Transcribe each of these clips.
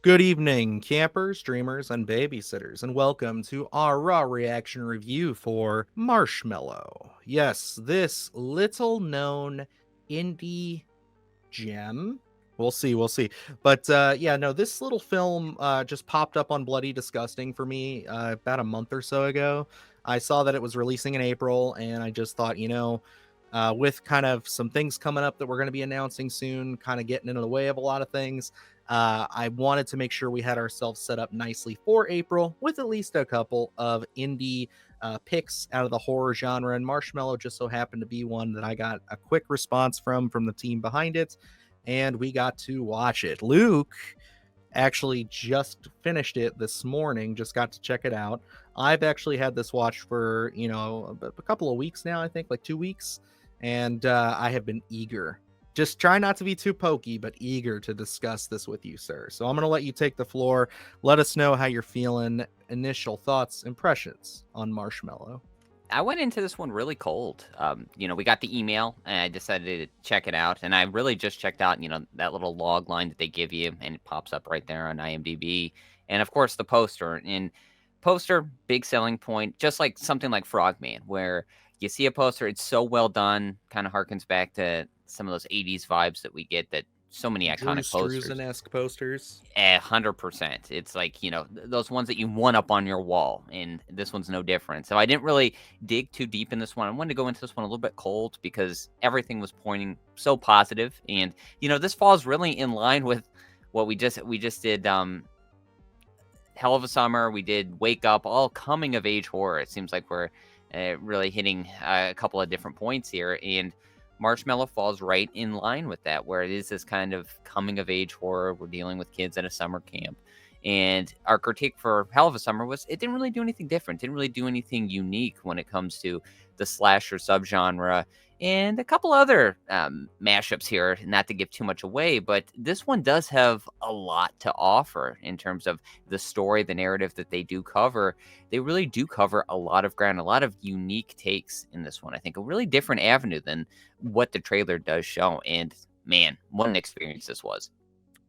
Good evening, campers, dreamers, and babysitters, and welcome to our raw reaction review for Marshmallow. Yes, this little known indie gem. We'll see. But yeah, no, this little film just popped up on Bloody Disgusting for me about a month or so ago. I saw that it was releasing in April, and I just thought, with kind of some things coming up that we're going to be announcing soon, kind of getting in the way of a lot of things, I wanted to make sure we had ourselves set up nicely for April with at least a couple of indie picks out of the horror genre, and Marshmallow just so happened to be one that I got a quick response from the team behind it, and we got to watch it. Luke actually just finished it this morning, just got to check it out. I've actually had this watched for, a couple of weeks now, I think, like 2 weeks, and I have been eager. Just try not to be too pokey, but eager to discuss this with you, sir. So I'm going to let you take the floor. Let us know how you're feeling, initial thoughts, impressions on Marshmallow. I went into this one really cold. We got the email and I decided to check it out. And I really just checked out, that little log line that they give you and it pops up right there on IMDb. And of course, the poster. And poster, big selling point, just like something like Frogman, where you see a poster, it's so well done, kind of harkens back to some of those 80s vibes that we get that so many Drew iconic posters. Struzan-esque posters. 100%. It's like, those ones that you want up on your wall, and this one's no different. So I didn't really dig too deep in this one. I wanted to go into this one a little bit cold because everything was pointing so positive. And, this falls really in line with what we just did. Hell of a Summer. We did Wake Up, all coming of age horror. It seems like we're really hitting a couple of different points here. And Marshmallow falls right in line with that, where it is this kind of coming of age horror. We're dealing with kids at a summer camp. And our critique for Hell of a Summer was it didn't really do anything different, didn't really do anything unique when it comes to the slasher subgenre and a couple other mashups here, not to give too much away. But this one does have a lot to offer in terms of the story, the narrative that they do cover. They really do cover a lot of ground, a lot of unique takes in this one. I think a really different avenue than what the trailer does show. And man, what an experience this was.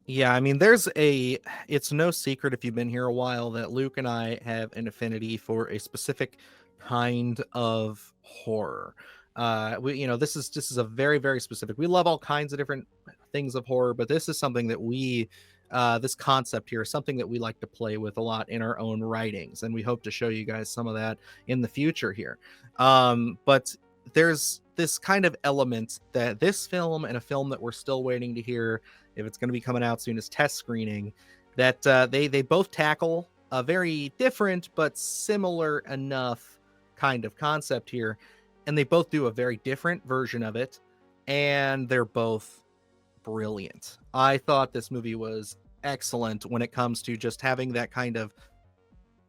Yeah, I mean, it's no secret if you've been here a while that Luke and I have an affinity for a specific kind of horror. This is a very, very specific. We love all kinds of different things of horror, but this is something that this concept here is something that we like to play with a lot in our own writings, and we hope to show you guys some of that in the future here. But there's this kind of element that this film and a film that we're still waiting to hear if it's going to be coming out soon as test screening, that they both tackle a very different but similar enough kind of concept here, and they both do a very different version of it, and they're both brilliant. I thought this movie was excellent when it comes to just having that kind of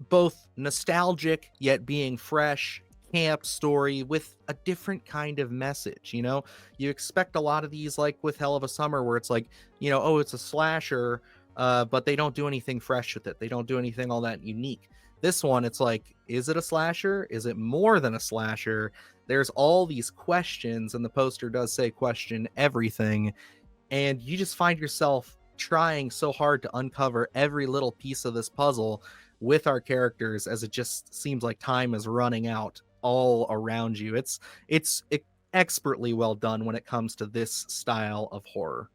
both nostalgic yet being fresh camp story with a different kind of message. You expect a lot of these, like with Hell of a Summer, where it's like, oh, it's a slasher, but they don't do anything fresh with it. They don't do anything all that unique. This one, it's like, is it a slasher? Is it more than a slasher? There's all these questions, and the poster does say question everything, and you just find yourself trying so hard to uncover every little piece of this puzzle with our characters, as it just seems like time is running out all around you. It's expertly well done when it comes to this style of horror.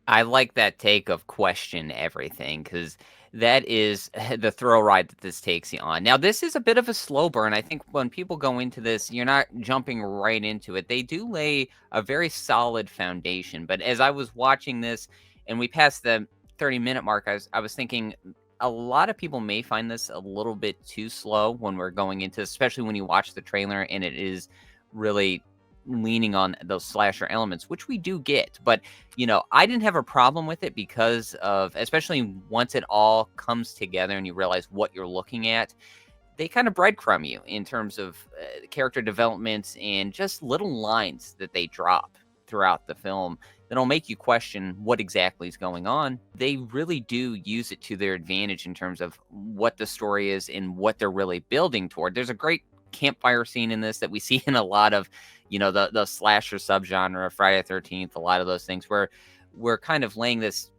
I like that take of question everything, because that is the thrill ride that this takes you on. Now, this is a bit of a slow burn. I think when people go into this, you're not jumping right into it. They do lay a very solid foundation. But as I was watching this and we passed the 30-minute mark, I was thinking a lot of people may find this a little bit too slow when we're going into, especially when you watch the trailer and it is really leaning on those slasher elements, which we do get. But, I didn't have a problem with it because of, especially once it all comes together and you realize what you're looking at, they kind of breadcrumb you in terms of character development and just little lines that they drop throughout the film that'll make you question what exactly is going on. They really do use it to their advantage in terms of what the story is and what they're really building toward. There's a great campfire scene in this that we see in a lot of, the slasher subgenre, Friday the 13th, a lot of those things where we're kind of laying this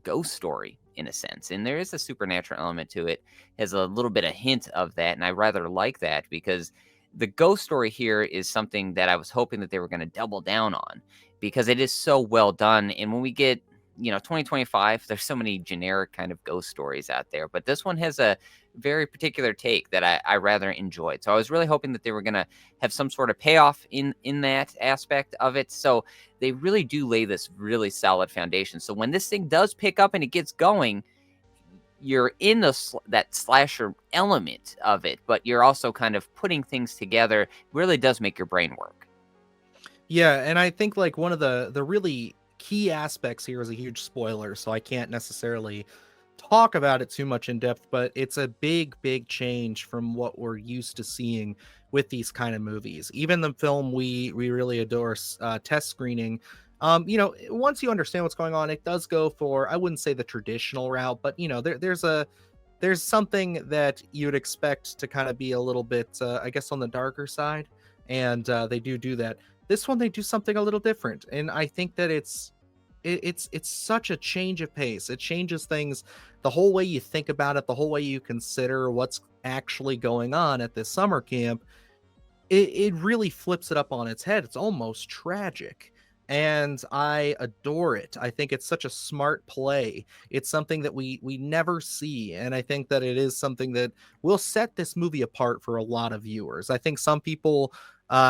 ghost story in a sense, and there is a supernatural element to it, has a little bit of hint of that, and I rather like that because the ghost story here is something that I was hoping that they were going to double down on because it is so well done. And when we get 2025, there's so many generic kind of ghost stories out there, but this one has a very particular take that I rather enjoyed. So I was really hoping that they were going to have some sort of payoff in that aspect of it. So they really do lay this really solid foundation. So when this thing does pick up and it gets going, you're in that slasher element of it, but you're also kind of putting things together. It really does make your brain work. Yeah, and I think like one of the really key aspects here is a huge spoiler, so I can't necessarily talk about it too much in depth, but it's a big change from what we're used to seeing with these kind of movies. Even the film we really adore, Test Screening. Once you understand what's going on, it does go for, I wouldn't say the traditional route, but there's something that you'd expect to kind of be a little bit, I guess, on the darker side, and they do that. This one they do something a little different, and I think that it's such a change of pace. It changes things, the whole way you think about it, the whole way you consider what's actually going on at this summer camp. It really flips it up on its head. It's almost tragic, and I adore it. I think it's such a smart play. It's something that we never see, and I think that it is something that will set this movie apart for a lot of viewers. I think some people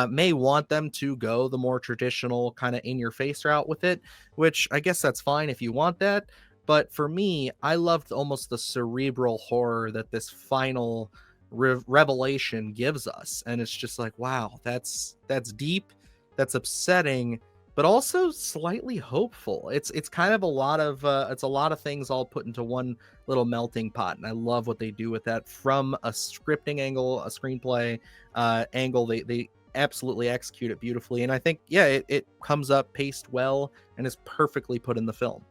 may want them to go the more traditional kind of in your face route with it, which I guess that's fine if you want that. But for me, I loved almost the cerebral horror that this final revelation gives us, and it's just like, wow, that's deep, that's upsetting, but also slightly hopeful. It's kind of a lot of it's a lot of things all put into one little melting pot, and I love what they do with that from a scripting angle, a screenplay angle. They absolutely execute it beautifully, and I think, yeah, it comes up paced well and is perfectly put in the film.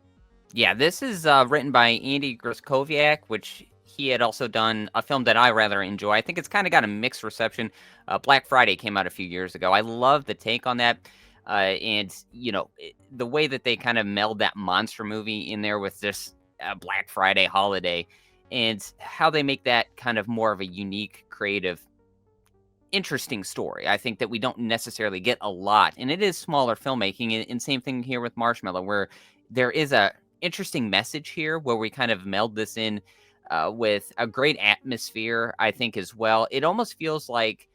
Yeah, this is written by Andy Grzykowiak, which he had also done a film that I rather enjoy. I think it's kind of got a mixed reception. Black Friday came out a few years ago. I love the take on that. And, the way that they kind of meld that monster movie in there with this Black Friday holiday and how they make that kind of more of a unique, creative, interesting story. I think that we don't necessarily get a lot. And it is smaller filmmaking. And same thing here with Marshmallow, where there is a interesting message here where we kind of meld this in with a great atmosphere, I think, as well. It almost feels like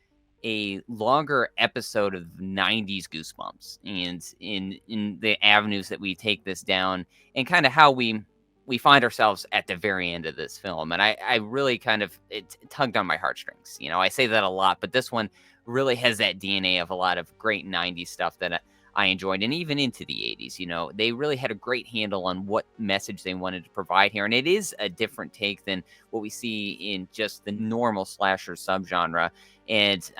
a longer episode of 90s Goosebumps, and in the avenues that we take this down and kind of how we find ourselves at the very end of this film. And I really kind of, it tugged on my heartstrings. I say that a lot, but this one really has that DNA of a lot of great 90s stuff that I enjoyed, and even into the 80s. They really had a great handle on what message they wanted to provide here. And it is a different take than what we see in just the normal slasher subgenre. And,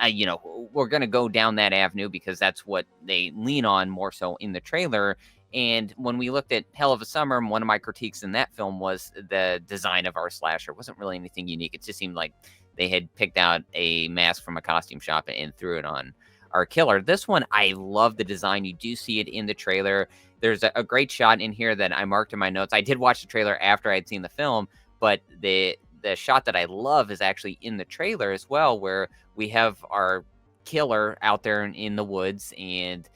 we're going to go down that avenue because that's what they lean on more so in the trailer. And when we looked at Hell of a Summer, one of my critiques in that film was the design of our slasher. It wasn't really anything unique. It just seemed like they had picked out a mask from a costume shop and threw it on our killer. This one, I love the design. You do see it in the trailer. There's a great shot in here that I marked in my notes. I did watch the trailer after I'd seen the film, but the shot that I love is actually in the trailer as well, where we have our killer out there in the woods, and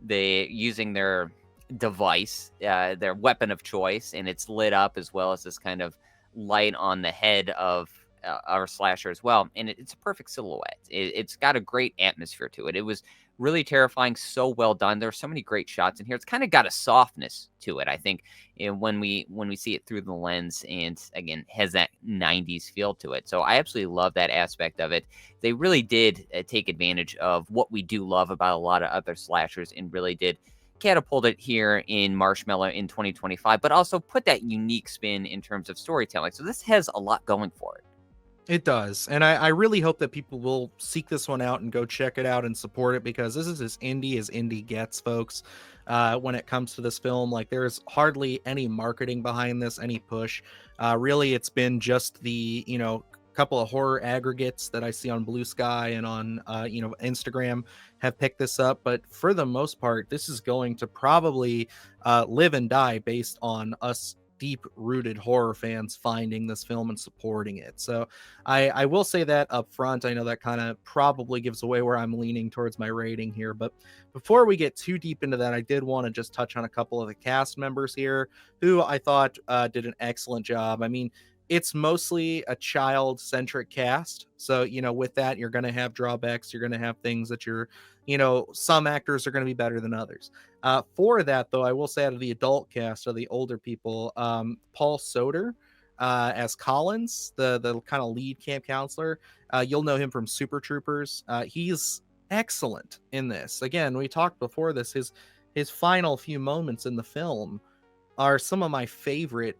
they using their device, their weapon of choice, and it's lit up as well as this kind of light on the head of our slasher as well. And it's a perfect silhouette. It's got a great atmosphere to it. It was really terrifying, so well done. There's so many great shots in here. It's kind of got a softness to it, I think, when we see it through the lens, and again has that 90s feel to it. So I absolutely love that aspect of it. They really did take advantage of what we do love about a lot of other slashers, and really did catapult it here in Marshmallow in 2025, but also put that unique spin in terms of storytelling. So this has a lot going for it. It does. And I really hope that people will seek this one out and go check it out and support it, because this is as indie gets, folks. When it comes to this film, like, there's hardly any marketing behind this, any push. Really, it's been just the, couple of horror aggregates that I see on Blue Sky and on, Instagram have picked this up. But for the most part, this is going to probably live and die based on us deep rooted horror fans finding this film and supporting it. So I will say that up front. I know that kind of probably gives away where I'm leaning towards my rating here, but before we get too deep into that, I did want to just touch on a couple of the cast members here who I thought did an excellent job. I mean, it's mostly a child centric cast. So, with that, you're going to have drawbacks. You're going to have things that some actors are going to be better than others. For that, though, I will say out of the adult cast, of the older people, Paul Soder as Collins, the kind of lead camp counselor. You'll know him from Super Troopers. He's excellent in this. Again, we talked before this. His final few moments in the film are some of my favorite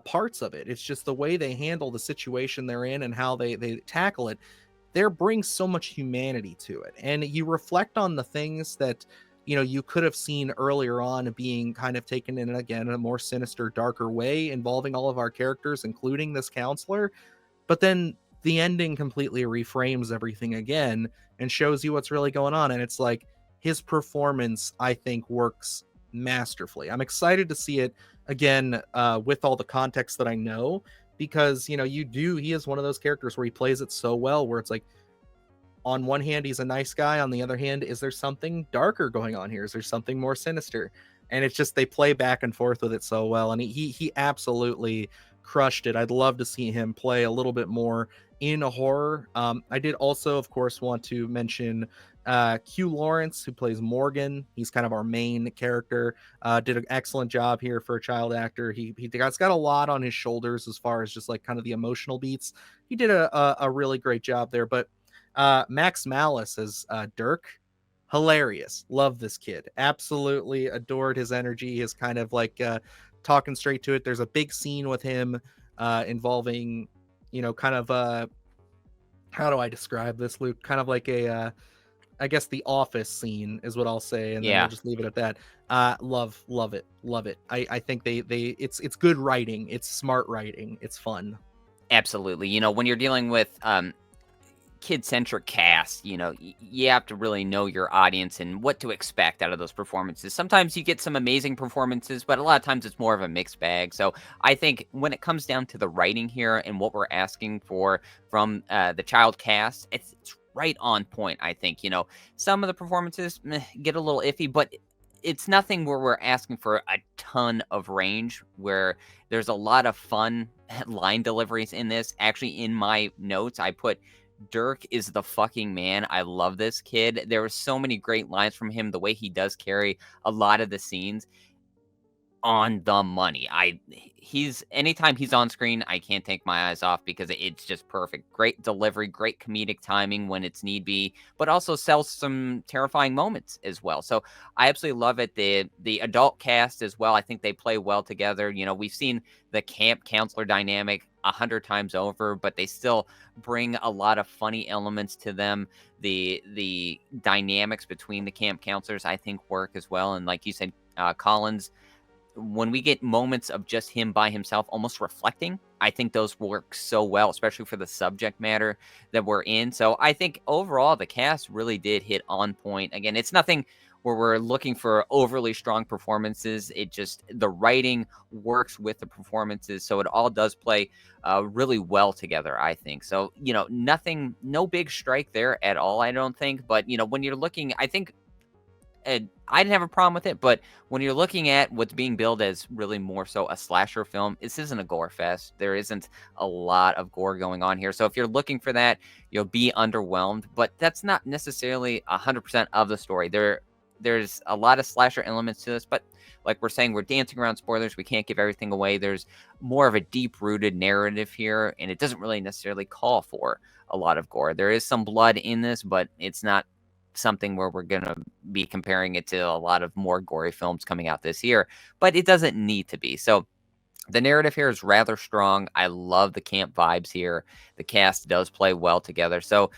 parts of it. It's just the way they handle the situation they're in and how they tackle it. There brings so much humanity to it, and you reflect on the things that you could have seen earlier on being kind of taken in, again, a more sinister, darker way, involving all of our characters, including this counselor. But then the ending completely reframes everything again and shows you what's really going on. And it's like his performance, I think, works masterfully. I'm excited to see it again with all the context that I know, because he is one of those characters where he plays it so well, where it's like, on one hand, he's a nice guy. On the other hand, is there something darker going on here? Is there something more sinister? And it's just, they play back and forth with it so well. And he absolutely crushed it. I'd love to see him play a little bit more in a horror. I did also, of course, want to mention Hugh Lawrence, who plays Morgan. He's kind of our main character. Did an excellent job here for a child actor. He's got a lot on his shoulders as far as just like kind of the emotional beats. He did a really great job there. But Max Malice as Dirk, hilarious. Love this kid. Absolutely adored his energy. His kind of like talking straight to it. There's a big scene with him involving, kind of how do I describe this, Luke? Kind of like a I guess the Office scene is what I'll say, and then we'll just leave it at that. Love it. I think it's good writing. It's smart writing. It's fun. Absolutely. When you're dealing with kid-centric cast, you have to really know your audience and what to expect out of those performances. Sometimes you get some amazing performances, but a lot of times it's more of a mixed bag. So I think when it comes down to the writing here and what we're asking for from the child cast, it's right on point. I think, some of the performances get a little iffy, but it's nothing where we're asking for a ton of range, where there's a lot of fun line deliveries in this. Actually, in my notes, I put Dirk is the fucking man. I love this kid. There were so many great lines from him. The way he does carry a lot of the scenes on the money. Anytime he's on screen, I can't take my eyes off, because it's just perfect. Great delivery, great comedic timing when it's need be, but also sells some terrifying moments as well. So I absolutely love it. The adult cast as well, I think they play well together. We've seen the camp counselor dynamic 100 times over, but they still bring a lot of funny elements to them. The dynamics between the camp counselors, I think, work as well. And like you said, Collins, when we get moments of just him by himself almost reflecting, I think those work so well, especially for the subject matter that we're in. So I think overall the cast really did hit on point. Again, it's nothing where we're looking for overly strong performances. It just, the writing works with the performances, so it all does play really well together, I think. So, no big strike there at all, I don't think. But, when you're looking, I think, I didn't have a problem with it, but when you're looking at what's being billed as really more so a slasher film, this isn't a gore fest. There isn't a lot of gore going on here. So if you're looking for that, you'll be underwhelmed, but that's not necessarily 100% of the story. There's a lot of slasher elements to this, but like we're saying, we're dancing around spoilers. We can't give everything away. There's more of a deep-rooted narrative here, and it doesn't really necessarily call for a lot of gore. There is some blood in this, but it's not something where we're going to be comparing it to a lot of more gory films coming out this year, but it doesn't need to be. So the narrative here is rather strong. I love the camp vibes here. The cast does play well together. So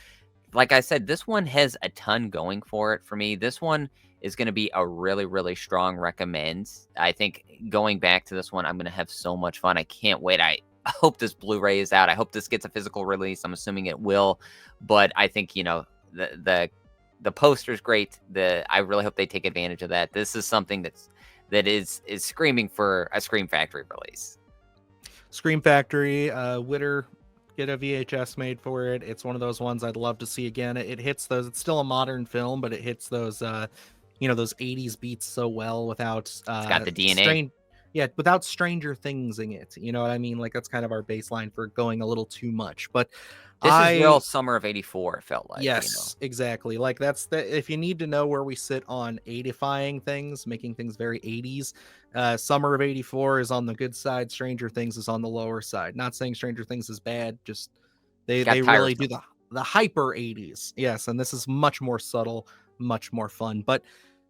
like I said, this one has a ton going for it for me. This one is going to be a really, really strong recommend. I think going back to this one, I'm going to have so much fun. I can't wait. I hope this Blu-ray is out. I hope this gets a physical release. I'm assuming it will, but I think, the poster's great. I really hope they take advantage of that. This is something that is screaming for a Scream Factory release. Scream Factory, Witter, get a VHS made for it. It's one of those ones I'd love to see again. It hits those. It's still a modern film, but it hits those, those 80s beats so well without It's got the DNA. without Stranger Thingsing it. You know what I mean? Like that's kind of our baseline for going a little too much. But This is real I summer of '84. It felt like, Yes, exactly. Like that's the if you need to know where we sit on 80ifying things, making things very 80s, Summer of 84 is on the good side, Stranger Things is on the lower side. Not saying Stranger Things is bad, just they got really do tiresome. the hyper 80s. Yes, and this is much more subtle, much more fun. But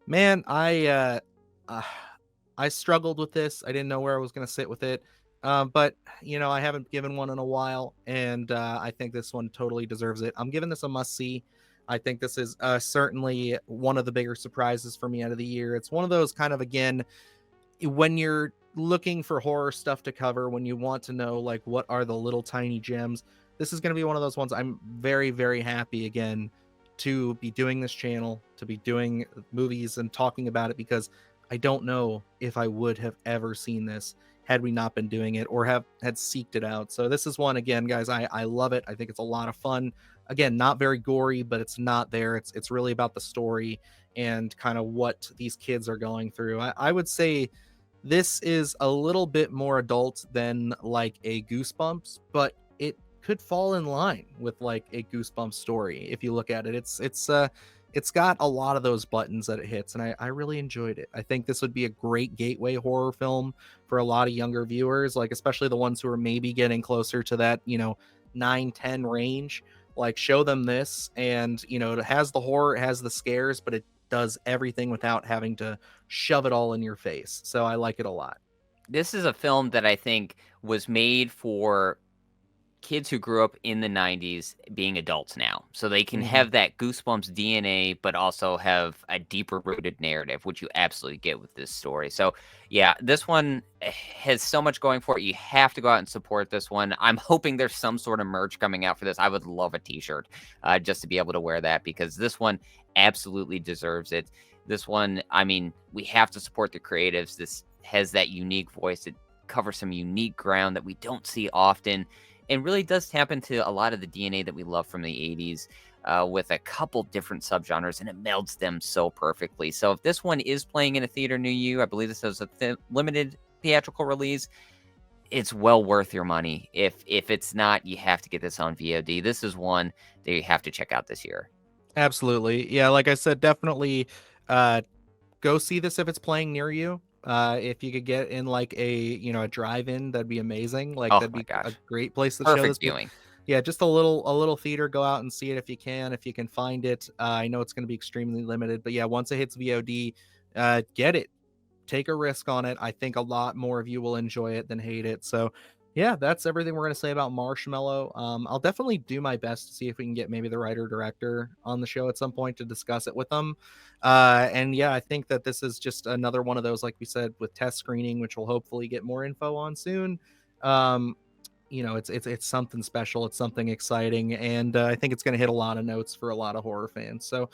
man, uh I struggled with this. I didn't know where I was going to sit with it. But I haven't given one in a while, and I think this one totally deserves it. I'm giving this a must see. I think this is certainly one of the bigger surprises for me out of the year. It's one of those kind of, again, when you're looking for horror stuff to cover, when you want to know like what are the little tiny gems, this is going to be one of those ones. I'm very, very happy again to be doing this channel, to be doing movies and talking about it, because I don't know if I would have ever seen this had we not been doing it or had seeked it out. So this is one, again, guys, I love it. I think it's a lot of fun. Again, not very gory, but it's not there. It's really about the story and kind of what these kids are going through. I would say this is a little bit more adult than like a Goosebumps, but it could fall in line with like a Goosebumps story if you look at it. It's got a lot of those buttons that it hits, and I really enjoyed it. I think this would be a great gateway horror film for a lot of younger viewers, like especially the ones who are maybe getting closer to that 9-10 range. Like show them this, and it has the horror, it has the scares, but it does everything without having to shove it all in your face. So I like it a lot. This is a film that I think was made for kids who grew up in the '90s being adults now, so they can Mhm. have that Goosebumps DNA, but also have a deeper rooted narrative, which you absolutely get with this story. So, yeah, this one has so much going for it. You have to go out and support this one. I'm hoping there's some sort of merch coming out for this. I would love a T-shirt just to be able to wear that, because this one absolutely deserves it. This one, I mean, we have to support the creatives. This has that unique voice. It covers some unique ground that we don't see often, and really does tap into a lot of the DNA that we love from the '80s with a couple different subgenres, and it melds them so perfectly. So if this one is playing in a theater near you, I believe this is a limited theatrical release, it's well worth your money. If it's not, you have to get this on VOD. This is one that you have to check out this year. Absolutely. Yeah, like I said, definitely uh go see this if it's playing near you. If you could get in like a drive-in, that'd be amazing. Like Oh that'd my be a gosh. great place to show this. Perfect But viewing. yeah, just a little theater. Go out and see it if you can, find it. I know it's going to be extremely limited, but yeah, once it hits VOD, get it. Take a risk on it. I think a lot more of you will enjoy it than hate it. So yeah, that's everything we're going to say about Marshmallow. I'll definitely do my best to see if we can get maybe the writer director on the show at some point to discuss it with them. And yeah, I think that this is just another one of those, like we said, with test screening, which we'll hopefully get more info on soon. um it's something special, it's something exciting, and I think it's going to hit a lot of notes for a lot of horror fans. So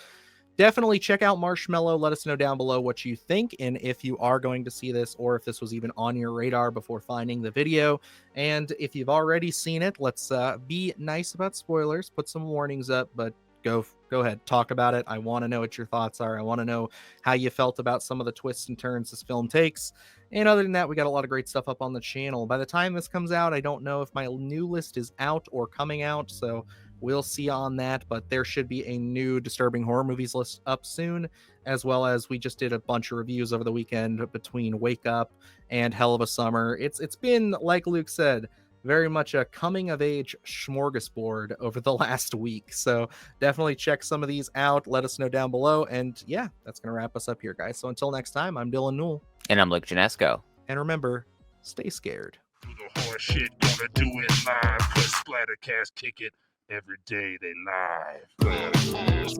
definitely check out Marshmallow. Let us know down below what you think, and if you are going to see this, or if this was even on your radar before finding the video. And if you've already seen it, let's be nice about spoilers, put some warnings up, but go ahead, talk about it. I want to know what your thoughts are. I want to know how you felt about some of the twists and turns this film takes. And other than that, we got a lot of great stuff up on the channel. By the time this comes out, I don't know if my new list is out or coming out, so we'll see on that, but there should be a new Disturbing Horror Movies list up soon, as well as we just did a bunch of reviews over the weekend between Wake Up and Hell of a Summer. It's been, like Luke said, very much a coming of age smorgasbord over the last week. So definitely check some of these out. Let us know down below. And yeah, that's going to wrap us up here, guys. So until next time, I'm Dylan Newell. And I'm Luke Janesco. And remember, stay scared. Do the horror shit, gonna do it live. Cause Splattercast kick it every day they live. Splattercast,